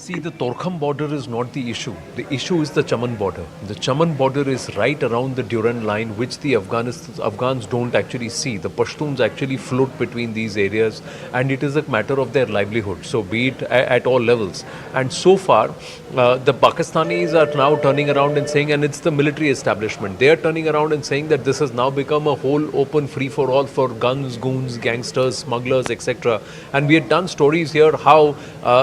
See, the Torkham border is not the issue. The issue is the Chaman border. The Chaman border is right around the Durand line, which the Afghans don't actually see. The Pashtuns actually float between these areas, and it is a matter of their livelihood. So be it at all levels. And so far, the Pakistanis are now turning around and saying, and it's the military establishment, they are turning around and saying that this has now become a whole open free-for-all for guns, goons, gangsters, smugglers, etc. And we had done stories here how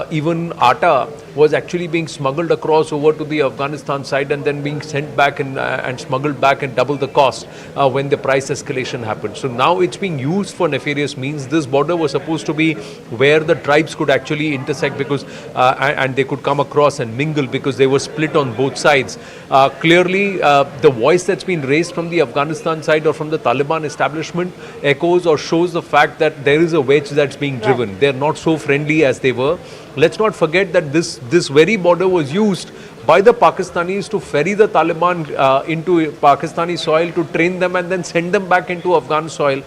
even Atta was actually being smuggled across over to the Afghanistan side and then being sent back and smuggled back and double the cost when the price escalation happened. So now it's being used for nefarious means. This border was supposed to be where the tribes could actually intersect because and they could come across and mingle because they were split on both sides. Clearly, the voice that's been raised from the Afghanistan side or from the Taliban establishment echoes or shows the fact that there is a wedge that's being driven. They're not so friendly as they were. Let's not forget that this very border was used by the Pakistanis to ferry the Taliban into Pakistani soil, to train them and then send them back into Afghan soil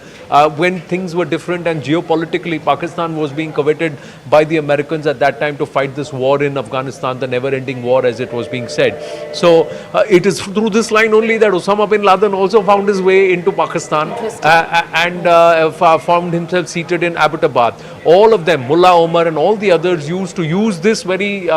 when things were different and geopolitically Pakistan was being coveted by the Americans at that time to fight this war in Afghanistan, the never-ending war as it was being said. So it is through this line only that Osama bin Laden also found his way into Pakistan and found himself seated in Abbottabad. All of them, Mullah Omar and all the others, used to use this very,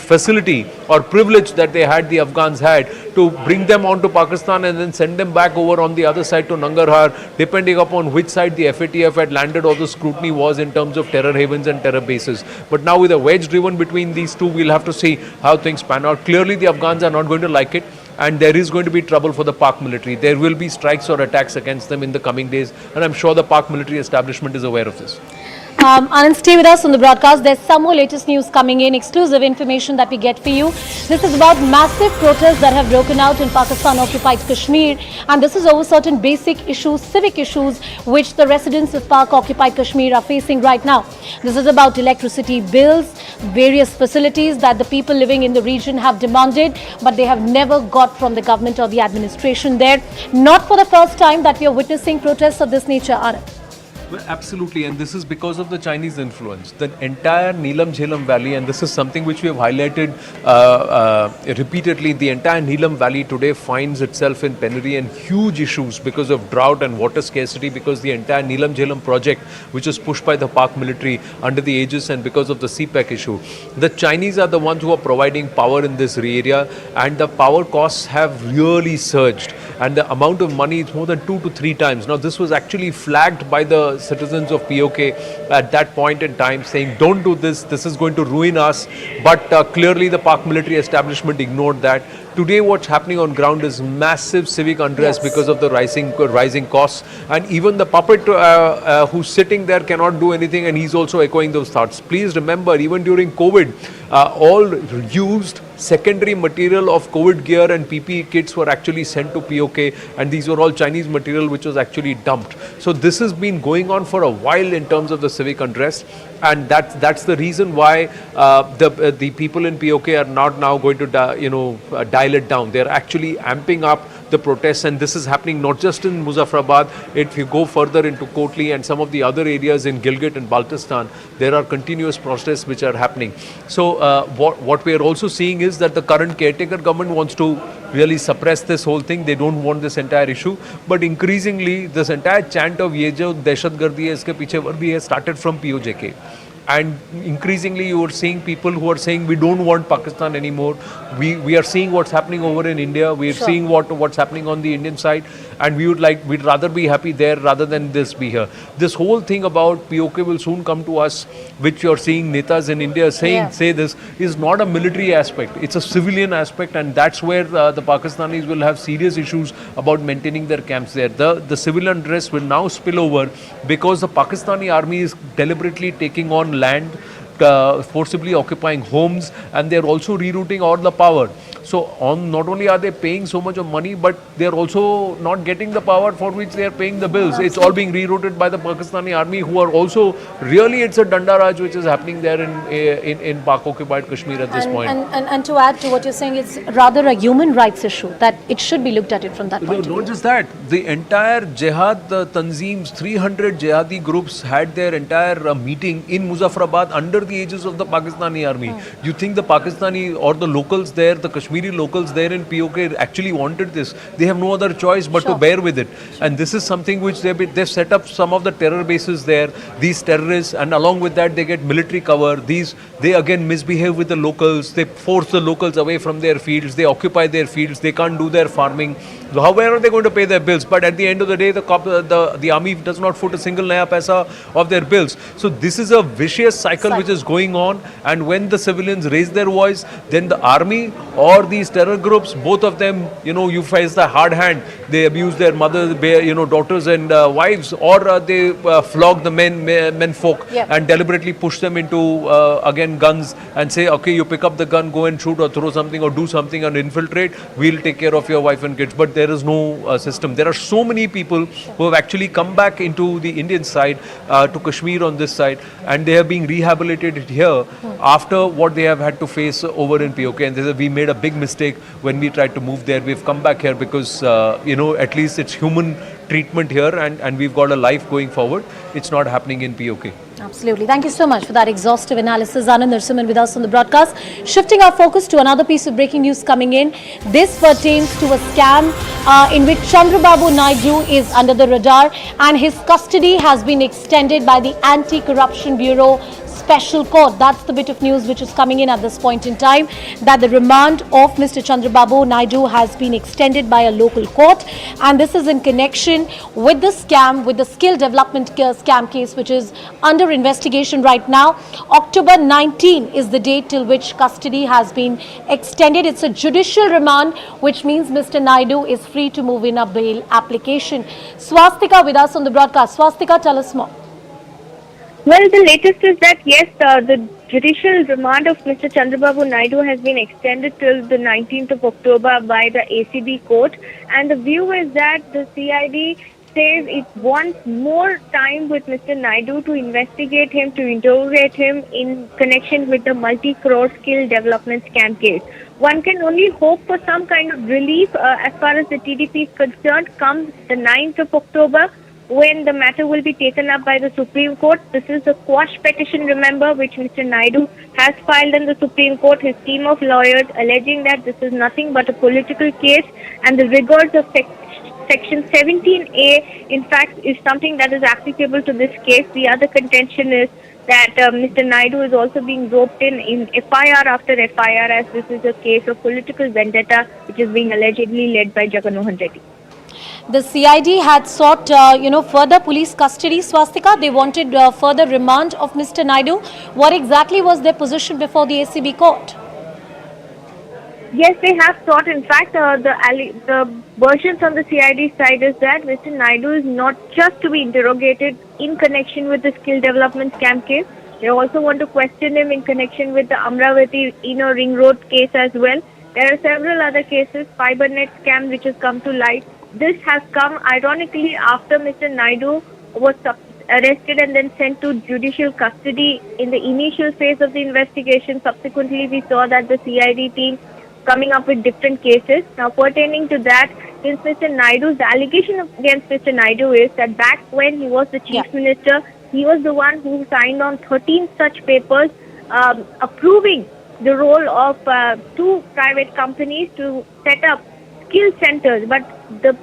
facility or privilege that they had, the Afghans had, to bring them onto Pakistan and then send them back over on the other side to Nangarhar, depending upon which side the FATF had landed or the scrutiny was in terms of terror havens and terror bases. But now with a wedge driven between these two, we'll have to see how things pan out. Clearly the Afghans are not going to like it, and there is going to be trouble for the Pak military. There will be strikes or attacks against them in the coming days, and I'm sure the Pak military establishment is aware of this. Anand, stay with us on the broadcast. There's some more latest news coming in, exclusive information that we get for you. This is about massive protests that have broken out in Pakistan-occupied Kashmir, and this is over certain basic issues, civic issues, which the residents of Pak-occupied Kashmir are facing right now. This is about electricity bills, various facilities that the people living in the region have demanded, but they have never got from the government or the administration there. Not for the first time that we are witnessing protests of this nature, Anand. Well, absolutely, and this is because of the Chinese influence. The entire Neelam Jhelum Valley, and this is something which we have highlighted repeatedly, the entire Neelam Valley today finds itself in penury and huge issues because of drought and water scarcity, because the entire Neelam Jhelum project, which is pushed by the Pak military under the aegis, and because of the CPEC issue. The Chinese are the ones who are providing power in this area, and the power costs have really surged, and the amount of money is more than 2 to 3 times. Now, this was actually flagged by the citizens of POK at that point in time, saying don't do this, this is going to ruin us, but clearly the Pak military establishment ignored that. Today what's happening on ground is massive civic unrest because of the rising costs, and even the puppet who's sitting there cannot do anything, and he's also echoing those thoughts. Please remember, even during COVID, all used secondary material of COVID gear and PPE kits were actually sent to POK, and these were all Chinese material which was actually dumped. So this has been going on for a while in terms of the civic unrest, and that's the reason why the people in POK are not now going to dial it down. They're actually amping up the protests, and this is happening not just in Muzaffarabad. If you go further into Kotli and some of the other areas in Gilgit and Baltistan, there are continuous protests which are happening. So what we are also seeing is that the current caretaker government wants to really suppress this whole thing. They don't want this entire issue, but increasingly this entire chant of ye jo dehshatgardi hai, iske piche war bhi hai, started from POJK. and increasingly you are seeing people who are saying we don't want Pakistan anymore. We are seeing what's happening over in India. We are seeing what's happening on the Indian side, and we'd rather be happy there rather than this be here. This whole thing about POK will soon come to us, which you're seeing netas in India say this, is not a military aspect. It's a civilian aspect, and that's where the Pakistanis will have serious issues about maintaining their camps there. The civil unrest will now spill over because the Pakistani army is deliberately taking on land, forcibly occupying homes, and they're also rerouting all the power. So not only are they paying so much of money, but they're also not getting the power for which they are paying the bills. It's all being rerouted by the Pakistani army, who are also really, it's a Danda Raj which is happening there in Pak-occupied Kashmir at this point. And to add to what you're saying, it's rather a human rights issue, that it should be looked at it from that point of view. Not just that, the entire jihad tanzeems, 300 jihadi groups had their entire meeting in Muzaffarabad under the aegis of the Pakistani army. You think the Pakistani or the locals there, the Kashmiri locals there in POK actually wanted this? They have no other choice but to bear with it. And this is something which they've set up some of the terror bases there, these terrorists, and along with that they get military cover. They again misbehave with the locals, they force the locals away from their fields, they occupy their fields, they can't do their farming. How are they going to pay their bills? But at the end of the day, the army does not foot a single naya paisa of their bills. So this is a vicious cycle which is going on, and when the civilians raise their voice, then the army or these terror groups, both of them, you face the hard hand. They abuse their mothers, daughters and wives, or they flog the men folk and deliberately push them into again guns and say, okay, you pick up the gun, go and shoot or throw something or do something and infiltrate, we'll take care of your wife and kids. But there is no system. There are so many people who have actually come back into the Indian side, to Kashmir on this side, and they are being rehabilitated here after what they have had to face over in POK. And we made a big mistake when we tried to move there. We've come back here because, at least it's human treatment here, and we've got a life going forward. It's not happening in POK. Absolutely. Thank you so much for that exhaustive analysis. Anand Narasimhan with us on the broadcast. Shifting our focus to another piece of breaking news coming in. This pertains to a scam in which Chandrababu Naidu is under the radar, and his custody has been extended by the Anti-Corruption Bureau Special Court. That's the bit of news which is coming in at this point in time, that the remand of Mr. Chandrababu Naidu has been extended by a local court, and this is in connection with the scam, with the skill development scam case which is under investigation right now. October 19 is the date till which custody has been extended. It's a judicial remand, which means Mr. Naidu is free to move in a bail application. Swastika with us on the broadcast. Swastika, tell us more. Well, the latest is that, yes, the judicial remand of Mr. Chandrababu Naidu has been extended till the 19th of October by the ACB court. And the view is that the CID says it wants more time with Mr. Naidu to investigate him, to interrogate him in connection with the multi-crore skill development scam case. One can only hope for some kind of relief as far as the TDP is concerned come the 9th of October, when the matter will be taken up by the Supreme Court. This is a quash petition, remember, which Mr. Naidu has filed in the Supreme Court, his team of lawyers, alleging that this is nothing but a political case, and the rigors of Section 17A, in fact, is something that is applicable to this case. The other contention is that Mr. Naidu is also being roped in FIR after FIR, as this is a case of political vendetta which is being allegedly led by Jagannath Reddy. The CID had sought, further police custody, Swastika. They wanted further remand of Mr. Naidu. What exactly was their position before the ACB court? Yes, they have sought. In fact, the version from the CID side is that Mr. Naidu is not just to be interrogated in connection with the skill development scam case. They also want to question him in connection with the Amravati Inner Ring Road case as well. There are several other cases, FiberNet scam, which has come to light. This has come ironically after Mr. Naidu was arrested and then sent to judicial custody in the initial phase of the investigation. Subsequently, we saw that the CID team coming up with different cases. Now, pertaining to that, since Mr. Naidu's allegation against Mr. Naidu is that back when he was the chief minister, he was the one who signed on 13 such papers approving the role of 2 private companies to set up skill centers. But the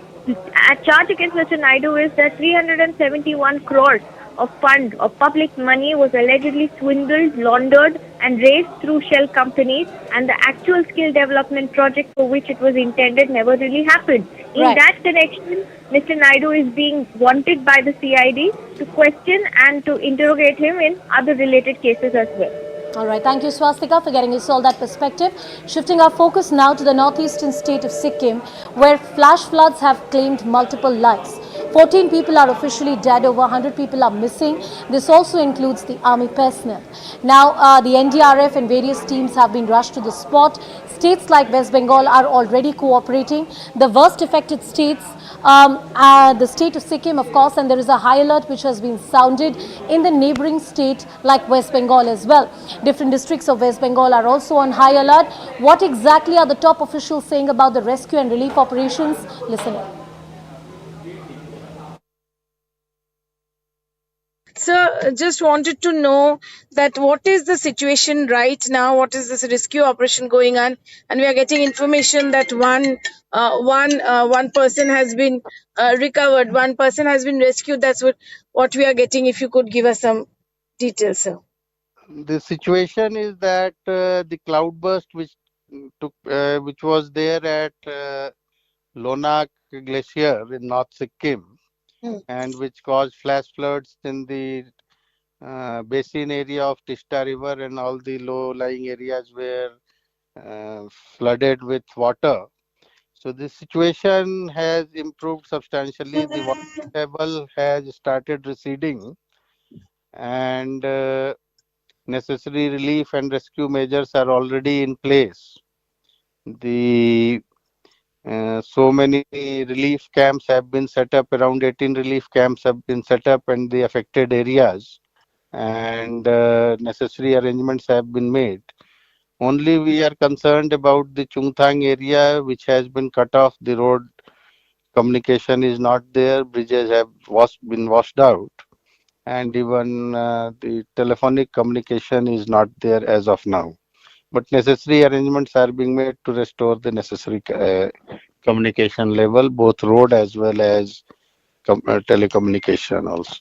charge against Mr. Naidu is that 371 crores of fund of public money was allegedly swindled, laundered and raised through shell companies, and the actual skill development project for which it was intended never really happened. In that connection, Mr. Naidu is being wanted by the CID to question and to interrogate him in other related cases as well. All right, thank you, Swastika, for getting us all that perspective. Shifting our focus now to the northeastern state of Sikkim, where flash floods have claimed multiple lives. 14 people are officially dead, over 100 people are missing. This also includes the army personnel. Now, the NDRF and various teams have been rushed to the spot. States like West Bengal are already cooperating. The worst affected states, the state of Sikkim, of course, and there is a high alert which has been sounded in the neighboring state like West Bengal as well. Different districts of West Bengal are also on high alert. What exactly are the top officials saying about the rescue and relief operations? Listen in. Sir, just wanted to know that what is the situation right now? What is this rescue operation going on? And we are getting information that one person has been recovered, one person has been rescued. That's what we are getting. If you could give us some details, sir. The situation is that the cloudburst which was there at Lonak Glacier in North Sikkim, and which caused flash floods in the basin area of Tista River, and all the low-lying areas were flooded with water. So this situation has improved substantially. The water level has started receding, and necessary relief and rescue measures are already in place. So many relief camps have been set up, around 18 relief camps have been set up in the affected areas, and necessary arrangements have been made. Only we are concerned about the Chungthang area, which has been cut off. The road communication is not there, bridges have been washed out, and even the telephonic communication is not there as of now. But necessary arrangements are being made to restore the necessary communication level, both road as well as telecommunication also.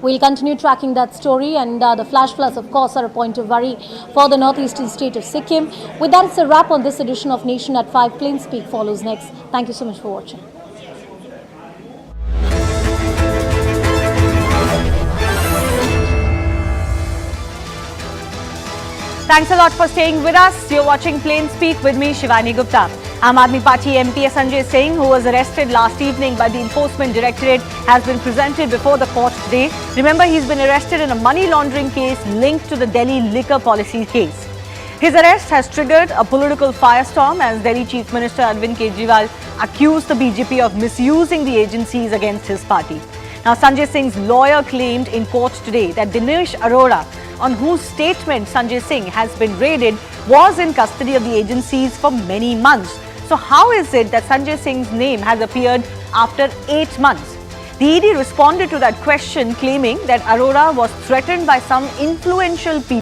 We'll continue tracking that story, and the flash floods, of course, are a point of worry for the northeastern state of Sikkim. With that, it's a wrap on this edition of Nation at 5. Plain Speak follows next. Thank you so much for watching. Thanks a lot for staying with us. You're watching Plain Speak with me, Shivani Gupta. Aam Aadmi Party MP Sanjay Singh, who was arrested last evening by the Enforcement Directorate, has been presented before the court today. Remember, he's been arrested in a money laundering case linked to the Delhi liquor policy case. His arrest has triggered a political firestorm as Delhi Chief Minister Arvind Kejriwal accused the BJP of misusing the agencies against his party. Now, Sanjay Singh's lawyer claimed in court today that Dinesh Arora, on whose statement Sanjay Singh has been raided, was in custody of the agencies for many months. So how is it that Sanjay Singh's name has appeared after 8 months? The ED responded to that question, claiming that Arora was threatened by some influential people